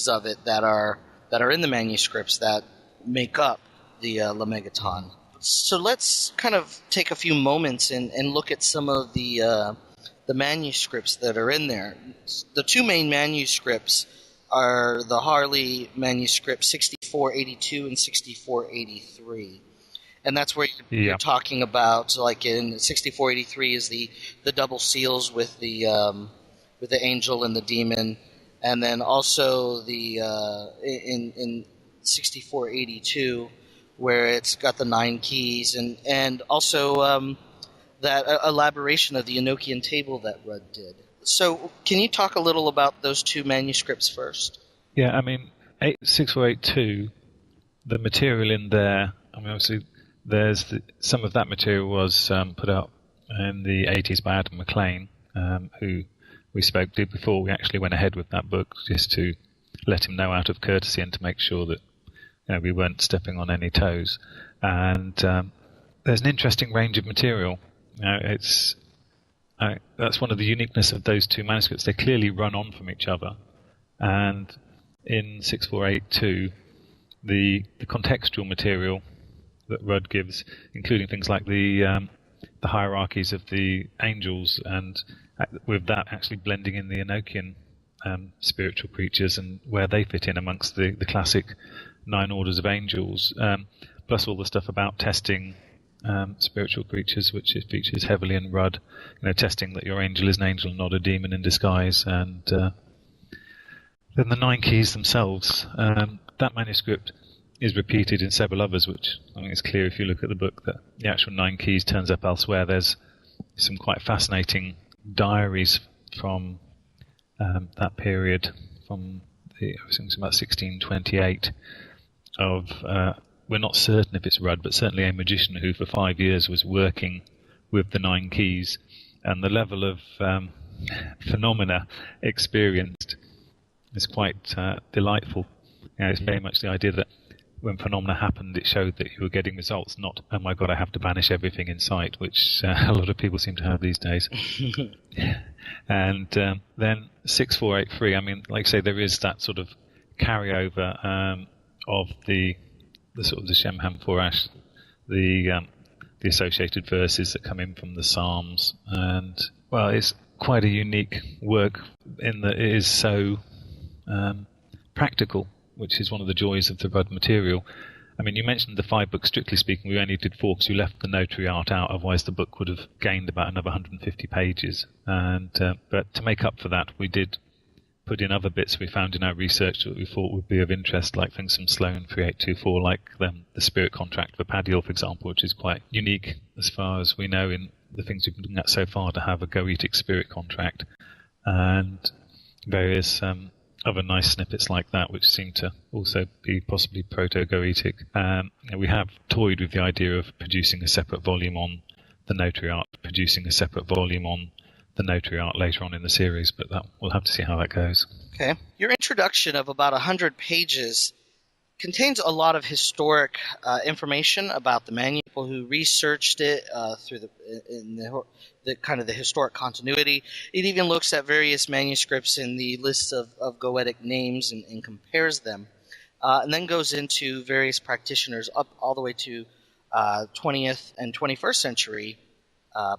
of it that are in the manuscripts that make up the Lemegeton. So let's kind of take a few moments and look at some of the manuscripts that are in there. The two main manuscripts are the Harley manuscript 6482 and 6483. And that's where you're talking about, like in 6483 is the double seals with the angel and the demon, and then also the in 6482 where it's got the 9 keys and also that elaboration of the Enochian table that Rudd did. So can you talk a little about those two manuscripts first? Yeah, I mean, 6482, the material in there, I mean, obviously some of that material was put up in the 80s by Adam McLean, who we spoke to before we actually went ahead with that book, just to let him know out of courtesy and to make sure that we weren't stepping on any toes. And there's an interesting range of material. That's one of the uniqueness of those two manuscripts. They clearly run on from each other. And in 6482, the contextual material that Rudd gives, including things like the hierarchies of the angels, and with that actually blending in the Enochian spiritual creatures and where they fit in amongst the classic 9 orders of angels, plus all the stuff about testing spiritual creatures, which it features heavily in Rudd, testing that your angel is an angel and not a demon in disguise, and then the 9 keys themselves. That manuscript is repeated in several others, which I think is clear if you look at the book that the actual 9 keys turns up elsewhere. There's some quite fascinating diaries from that period, from I think it's about 1628, of we're not certain if it's Rudd, but certainly a magician who for 5 years was working with the 9 keys, and the level of phenomena experienced is quite delightful. It's very much the idea that when phenomena happened, it showed that you were getting results, not, oh my God, I have to banish everything in sight, which a lot of people seem to have these days. And then 6483, I mean, like I say, there is that sort of carryover of the sort of the Shem Ham Forash, the associated verses that come in from the Psalms. And, well, it's quite a unique work in that it is so practical, which is one of the joys of the Rudd material. I mean, you mentioned the 5 books. Strictly speaking, we only did 4 because you left the notary art out. Otherwise, the book would have gained about another 150 pages. And but to make up for that, we did put in other bits we found in our research that we thought would be of interest, like things from Sloan 3824, like the spirit contract for Padiel, for example, which is quite unique as far as we know in the things we've been looking at so far, to have a Goetic spirit contract, and various other nice snippets like that, which seem to also be possibly proto-Goetic. We have toyed with the idea of producing a separate volume on the notary art, producing a separate volume on the notary art later on in the series, but we'll have to see how that goes. Okay. Your introduction of about 100 pages contains a lot of historic information about the manual, people who researched it through the kind of the historic continuity. It even looks at various manuscripts in the lists of Goetic names and compares them, and then goes into various practitioners up all the way to 20th and 21st century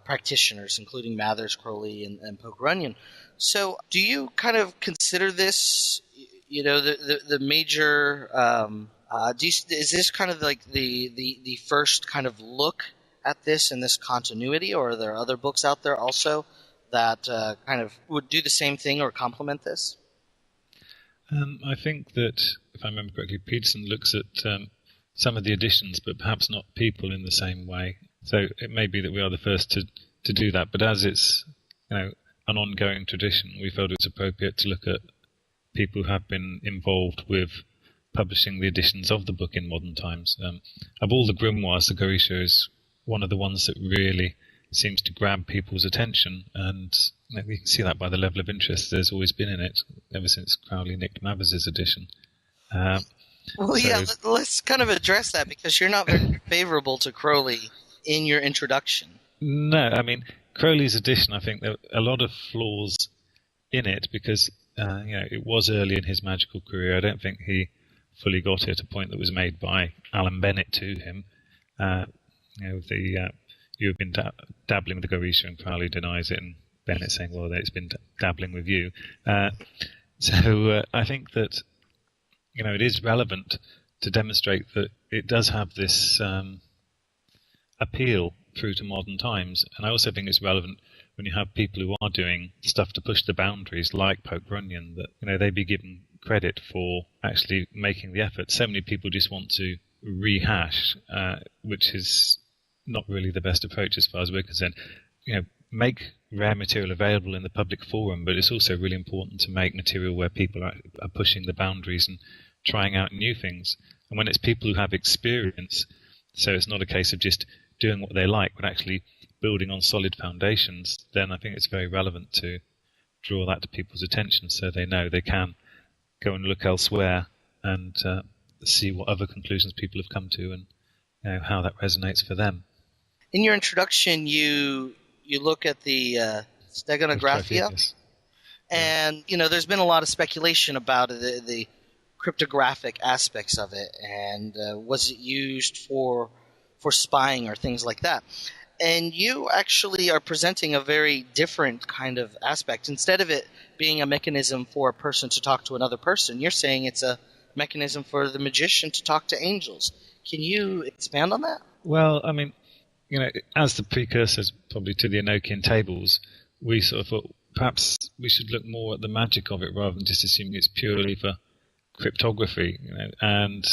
practitioners, including Mathers, Crowley, and Poker Onion. So do you kind of consider this, the major is this kind of like the first kind of look at this and this continuity, or are there other books out there also that kind of would do the same thing or complement this? I think that, if I remember correctly, Peterson looks at some of the editions, but perhaps not people in the same way. So it may be that we are the first to do that, but as it's an ongoing tradition, we felt it was appropriate to look at people who have been involved with publishing the editions of the book in modern times. Of all the grimoires, the Goetia is one of the ones that really seems to grab people's attention, and we can see that by the level of interest there's always been in it ever since Crowley nicked Mathers's edition. Let's kind of address that, because you're not very favorable to Crowley in your introduction. No, I mean, Crowley's edition, I think there are a lot of flaws in it, because It was early in his magical career. I don't think he fully got it, a point that was made by Alan Bennett to him. You've been dabbling with the Goetia, and Crowley denies it, and Bennett saying, well, it's been dabbling with you. So I think that it is relevant to demonstrate that it does have this appeal through to modern times. And I also think it's relevant when you have people who are doing stuff to push the boundaries, like Pope Runyon, that they be given credit for actually making the effort. So many people just want to rehash, which is not really the best approach as far as we're concerned. Make rare material available in the public forum, but it's also really important to make material where people are pushing the boundaries and trying out new things. And when it's people who have experience, so it's not a case of just doing what they like, but actually building on solid foundations, then I think it's very relevant to draw that to people's attention so they know they can go and look elsewhere and see what other conclusions people have come to and how that resonates for them. In your introduction, you look at the Steganographia, and there's been a lot of speculation about the cryptographic aspects of it, and was it used for spying or things like that. And you actually are presenting a very different kind of aspect. Instead of it being a mechanism for a person to talk to another person, you're saying it's a mechanism for the magician to talk to angels. Can you expand on that? Well, I mean, as the precursors probably to the Enochian tables, we sort of thought perhaps we should look more at the magic of it rather than just assuming it's purely for cryptography. And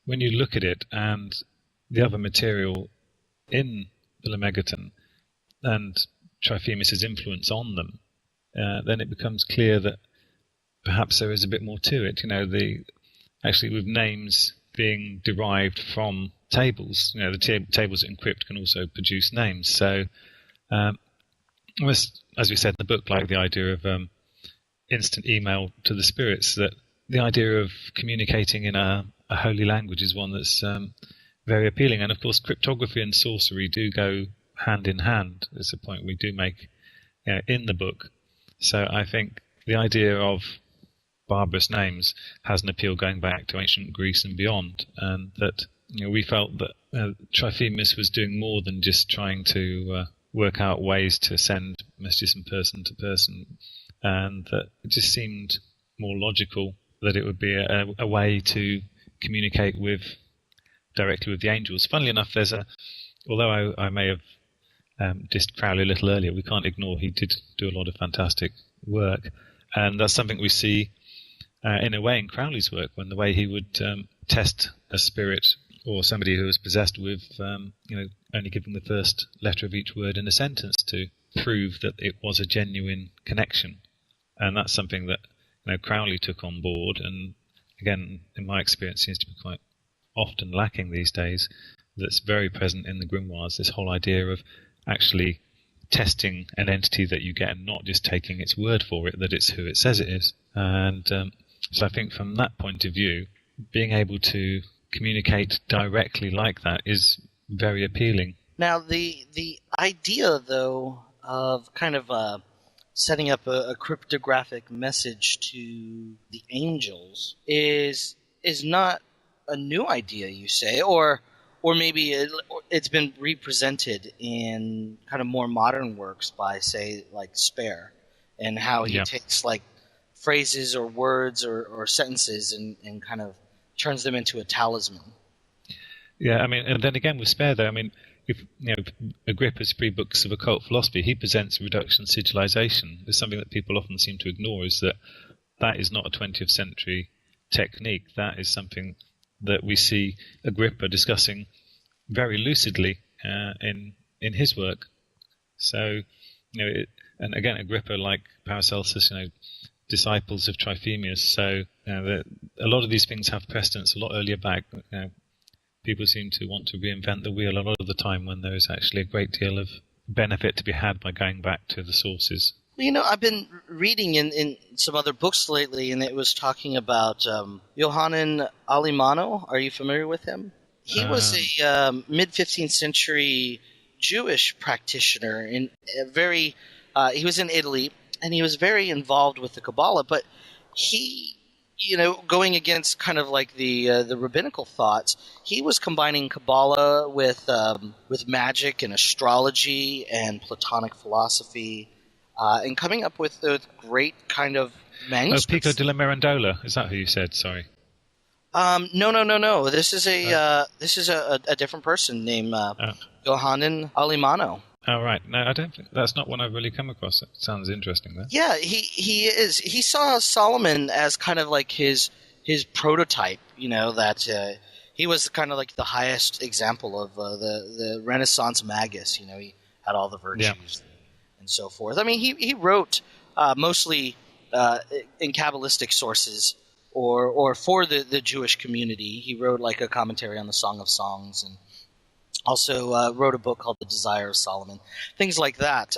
when you look at it and the other material in the Lemegeton and Triphemus' influence on them, then it becomes clear that perhaps there is a bit more to it. Actually with names being derived from tables, the tables that encrypt can also produce names. So, as we said in the book, like the idea of instant email to the spirits, that the idea of communicating in a holy language is one that's very appealing. And of course, cryptography and sorcery do go hand in hand. It's a point we do make in the book. So I think the idea of barbarous names has an appeal going back to ancient Greece and beyond, and that we felt that Triphemus was doing more than just trying to work out ways to send messages from person to person, and that it just seemed more logical that it would be a way to communicate directly with the angels. Funnily enough, although I may have dissed Crowley a little earlier, we can't ignore he did do a lot of fantastic work, and that's something we see in a way in Crowley's work, when the way he would test a spirit or somebody who was possessed with only giving the first letter of each word in a sentence to prove that it was a genuine connection. And that's something that Crowley took on board, and again, in my experience, seems to be quite often lacking these days. That's very present in the grimoires, this whole idea of actually testing an entity that you get and not just taking its word for it, that it's who it says it is. And so I think from that point of view, being able to communicate directly like that is very appealing. Now, the idea, though, of kind of setting up a cryptographic message to the angels is not a new idea, you say, or maybe it's been represented in kind of more modern works by, say, like Spare, and how he takes like phrases or words or sentences and kind of turns them into a talisman. Yeah, I mean, and then again with Spare, though, I mean, if Agrippa's 3 books of occult philosophy, he presents reduction sigillization. There's something that people often seem to ignore, is that is not a 20th century technique. That is something that we see Agrippa discussing very lucidly in his work. So, and again, Agrippa, like Paracelsus, disciples of Triphemus. So a lot of these things have precedence a lot earlier back. People seem to want to reinvent the wheel a lot of the time when there is actually a great deal of benefit to be had by going back to the sources. Well, I've been reading in some other books lately, and it was talking about Johannan Alimano. Are you familiar with him? He was a mid-15th century Jewish practitioner. He was in Italy, and he was very involved with the Kabbalah, but he, going against kind of like the rabbinical thoughts, he was combining Kabbalah with magic and astrology and Platonic philosophy, and coming up with a great kind of manuscripts. Pico della Mirandola, is that who you said? Sorry. No. This is a different person named Johannan Alimano. Oh, right. No, I don't think that's not one I've really come across. It sounds interesting, though. Yeah, he is. He saw Solomon as kind of like his prototype. That he was kind of like the highest example of the Renaissance magus. He had all the virtues and so forth. I mean, he wrote mostly in Kabbalistic sources or for the Jewish community. He wrote like a commentary on the Song of Songs and also wrote a book called The Desire of Solomon, things like that.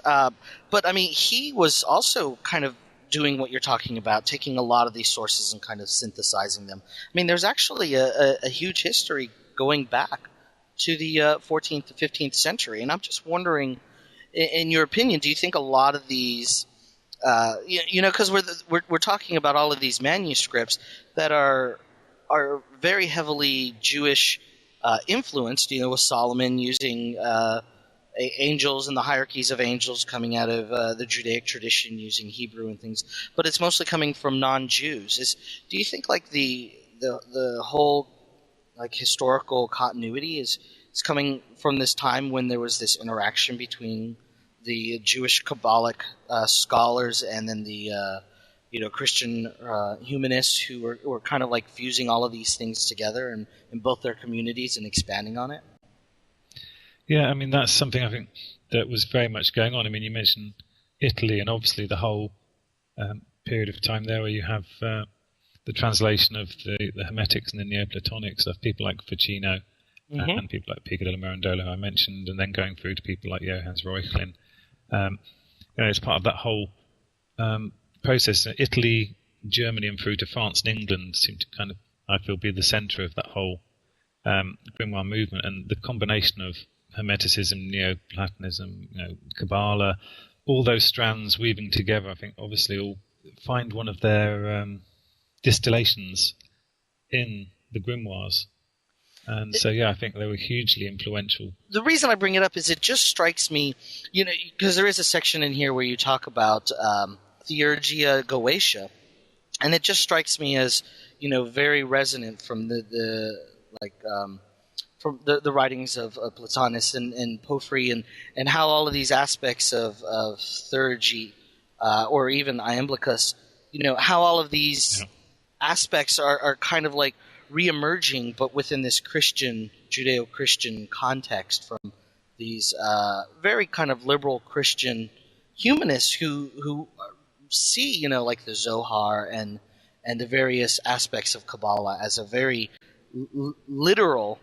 But, I mean, he was also kind of doing what you're talking about, taking a lot of these sources and kind of synthesizing them. I mean, there's actually a huge history going back to the 14th to 15th century. And I'm just wondering, in your opinion, do you think a lot of these because we're talking about all of these manuscripts that are very heavily Jewish influenced, with Solomon using angels and the hierarchies of angels coming out of the Judaic tradition using Hebrew and things, but it's mostly coming from non-Jews. Do you think like the whole like historical continuity is coming from this time when there was this interaction between the Jewish Kabbalic scholars and then the Christian humanists who were kind of like fusing all of these things together in both their communities and expanding on it? Yeah, I mean, that's something I think that was very much going on. I mean, you mentioned Italy and obviously the whole period of time there where you have the translation of the Hermetics and the Neoplatonics of people like Ficino and people like Pico della Mirandola, who I mentioned, and then going through to people like Johannes Reuchlin. It's part of that whole process. Italy, Germany, and through to France and England seem to kind of, I feel, be the centre of that whole grimoire movement, and the combination of Hermeticism, Neoplatonism, Kabbalah, all those strands weaving together, I think, obviously all find one of their distillations in the grimoires. And so, I think they were hugely influential. The reason I bring it up is it just strikes me, because there is a section in here where you talk about Theurgia Goetia, and it just strikes me as, very resonant from from the writings of Plotinus and Porphyry and how all of these aspects of Theurgy or even Iamblichus, how all of these aspects are kind of like re-emerging, but within this Judeo-Christian context from these very kind of liberal Christian humanists who see, like the Zohar and the various aspects of Kabbalah as a very literal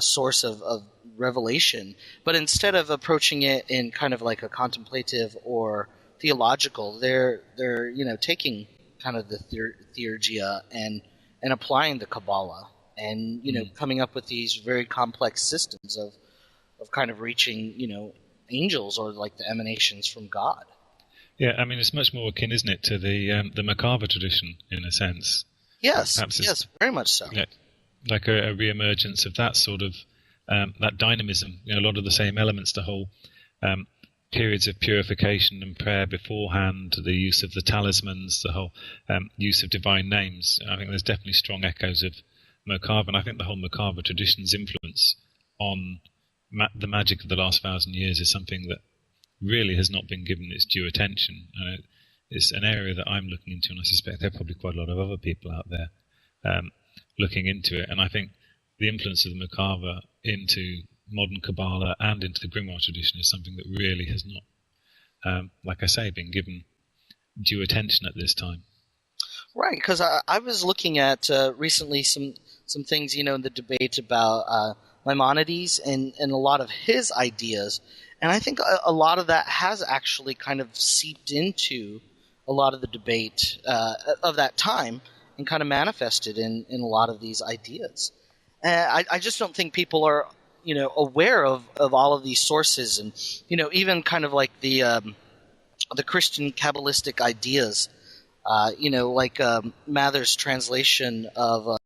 source of revelation, but instead of approaching it in kind of like a contemplative or theological, they're taking kind of the Theurgia and applying the Kabbalah and, coming up with these very complex systems of kind of reaching, angels or like the emanations from God. Yeah, I mean, it's much more akin, isn't it, to the Macabre tradition, in a sense? Yes, very much so. Like a re-emergence of that sort of, that dynamism, a lot of the same elements, the whole periods of purification and prayer beforehand, the use of the talismans, the whole use of divine names. I think there's definitely strong echoes of Macabre, and I think the whole Macabre tradition's influence on the magic of the last 1,000 years is something that really has not been given its due attention. It's an area that I'm looking into, and I suspect there are probably quite a lot of other people out there looking into it. And I think the influence of the Macabre into modern Kabbalah and into the grimoire tradition is something that really has not, like I say, been given due attention at this time. Right, because I was looking at recently some things, in the debate about Maimonides and a lot of his ideas. And I think a lot of that has actually kind of seeped into a lot of the debate of that time and kind of manifested in a lot of these ideas. And I just don't think people are, aware of all of these sources and, even kind of like the Christian Kabbalistic ideas Like Mather's translation of